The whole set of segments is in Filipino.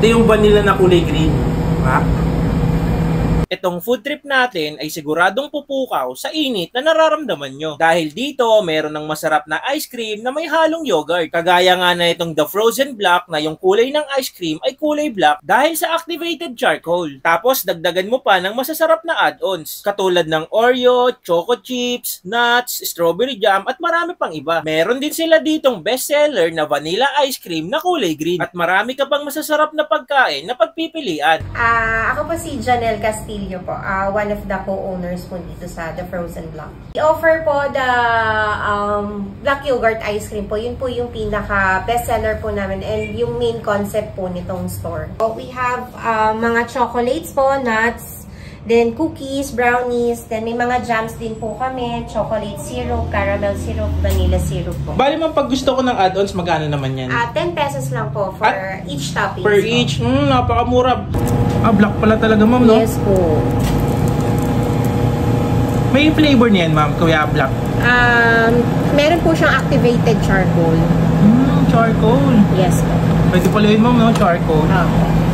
Ito yung vanilla na kulay green. Ha? Itong food trip natin ay siguradong pupukaw sa init na nararamdaman nyo. Dahil dito, meron ng masarap na ice cream na may halong yogurt. Kagaya nga na itong The Frozen Black na yung kulay ng ice cream ay kulay black dahil sa activated charcoal. Tapos, dagdagan mo pa ng masasarap na add-ons. Katulad ng Oreo, choco chips, nuts, strawberry jam, at marami pang iba. Meron din sila ditong bestseller na vanilla ice cream na kulay green. At marami ka pang masasarap na pagkain na pagpipilian. Ako po si Janelle Castillo po, one of the co-owners po dito sa The Frozen Black. I-offer po the black yogurt ice cream po. Yun po yung pinaka bestseller po namin and yung main concept po nitong store. So, we have mga chocolates po, nuts, then cookies, brownies, then may mga jams din po kami, chocolate syrup, caramel syrup, vanilla syrup po. Bali man pag gusto ko ng add-ons, magkano naman yan? 10 pesos lang po for each topping. Per each? Napakamura. Black pala talaga, ma'am, no? Yes po. May flavor niyan, ma'am, kuya, black? Meron po siyang activated charcoal. Charcoal. Yes po. Pwede pala yun, ma'am, no? Charcoal.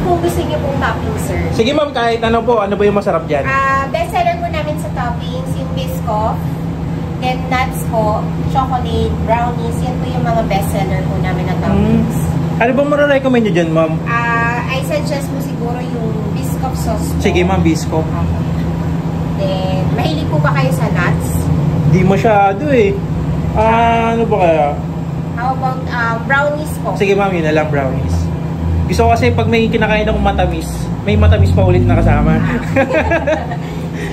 Kung gusto niyo pong topping, sir. Sige, ma'am, kahit ano po, ano ba yung masarap dyan? Bestseller po namin sa toppings, yung biscoff, then nuts po, chocolate, brownies, yan po yung mga bestseller po namin na toppings. Ano bang mara-recommend nyo dyan, ma'am? I suggest mo siguro yung biscoff sauce po. Sige, ma'am, biscoff. Then, mahilig po ba kayo sa nuts? Di masyado eh. Ano ba kaya? How about brownies po? Sige, ma'am, yun na lang, brownies. Gusto ko kasi pag may kinakain akong matamis, may matamis pa ulit na kasama.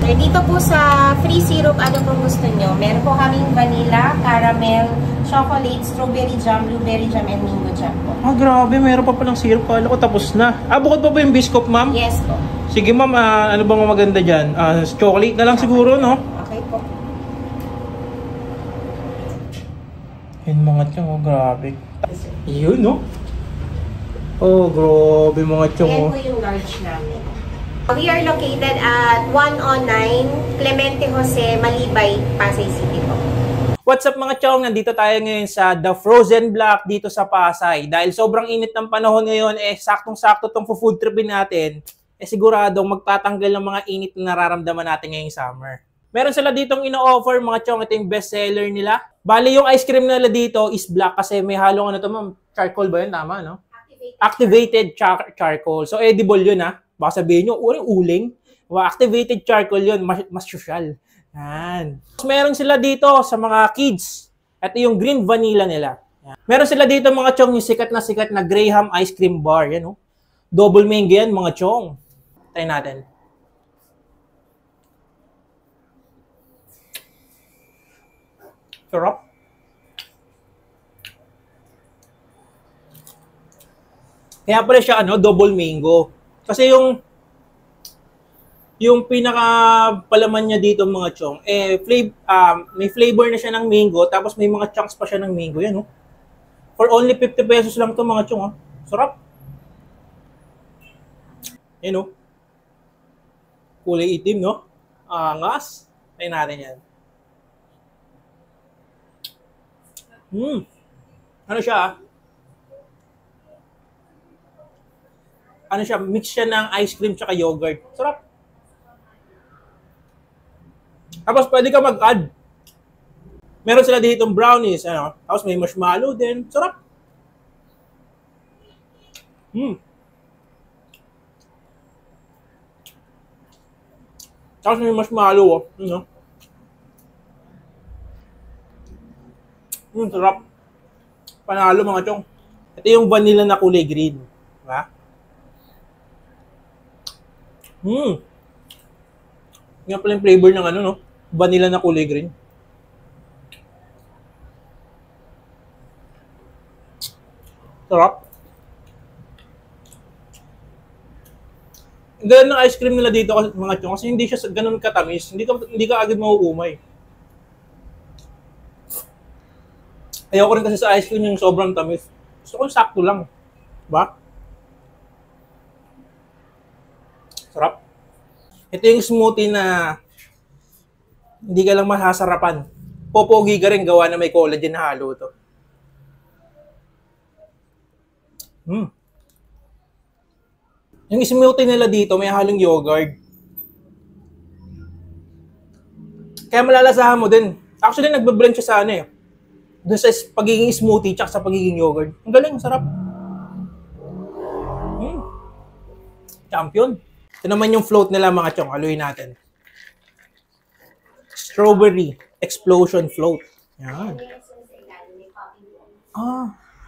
Dito po sa free syrup, ano pong gusto nyo? Meron po kaming vanilla, caramel, chocolate, strawberry jam, blueberry jam, and mango jam po. Grabe, meron pa palang syrup. Kala ko tapos na. Bukod pa ba yung biscoff, ma'am? Yes po. Sige, ma'am, ano bang maganda dyan? Chocolate na lang siguro, no? Okay po. Yun mga tiyong, grabe. Yun, no? Grabe mga tiyong. Yan po yung large namin. We are located at 109 Clemente Jose, Malibay, Pasay City po. What's up mga chong? Nandito tayo ngayon sa The Frozen Black dito sa Pasay. Dahil sobrang init ng panahon ngayon, saktong-sakto tong food tripin natin, siguradong magtatanggal ng mga init na nararamdaman natin ngayong summer. Meron sila ditong ino-offer mga chong, ito yung bestseller nila. Bali yung ice cream nila dito is black kasi may halong ano to, ma'am, charcoal ba yun? Tama, no? Activated charcoal. So edible yun, ha? Baka sabihin nyo, uling. Activated charcoal yun, mas social. Yan. Meron sila dito sa mga kids. Ito yung green vanilla nila. Yan. Meron sila dito mga chong, yung sikat na Graham ice cream bar. Yan, oh. Double mango yan mga chong. Try natin. Sarap. Kaya pala siya double mango. Kasi yung pinaka palaman niya dito mga chong, may flavor na siya ng mango, tapos may mga chunks pa siya ng mango. Yan, oh. For only 50 pesos lang to mga chong, oh. Sarap. Yan, oh. Kulay itim, no? Angas. Try natin yan. Ano siya, mix siya ng ice cream tsaka yogurt. Sarap. Tapos pwede ka mag-add. Meron sila ditong brownies, tapos may marshmallow din. Sarap. Tapos may marshmallow, sarap. Panalo mga chong. Ito yung vanilla na kulay green. Diba? Nga pala yung flavor ng vanilla na kulay green. Sarap. Ganun ng ice cream nila dito mga chong, kasi hindi siya ganun katamis. Hindi ka agad mauumay. Ayoko rin kasi sa ice cream yung sobrang tamis. Gusto ko yung sakto lang. Diba? Sarap. Ito yung smoothie na hindi ka lang masasarapan. Popogi ka rin gawa na may collagen na halo to. Yung smoothie nila dito, may halong yogurt. Kaya malalasahan mo din. Actually, nagbe-blend siya sa ano eh. Doon sa pagiging smoothie tsaka sa pagiging yogurt. Ang galing, sarap. Champion. Ito naman yung float nila mga chong. Haluin natin. Strawberry explosion float. Yan.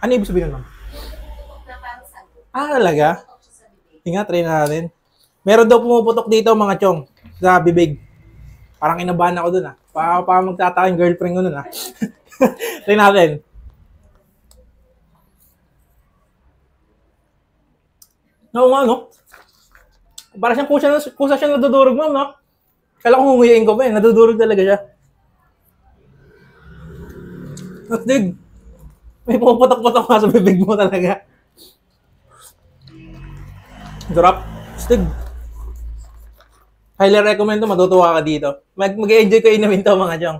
Ano ibig sabihin nun? Talaga? Tingnan, try natin. Meron daw pumuputok dito mga chong sa bibig. Parang inabahan ako dun Pa magtataka yung girlfriend ko dun Try natin. Oo nga, no? Para siyang kusa siya nadudurog, ma'am, no? Kala ko humuyain ko pa nadudurog talaga siya. Dig, may puputok-putok nga sa bibig mo talaga. Drop. Stig. Highly recommend to, matutuwa ka dito. Mag-enjoy ko inumin to mga chong.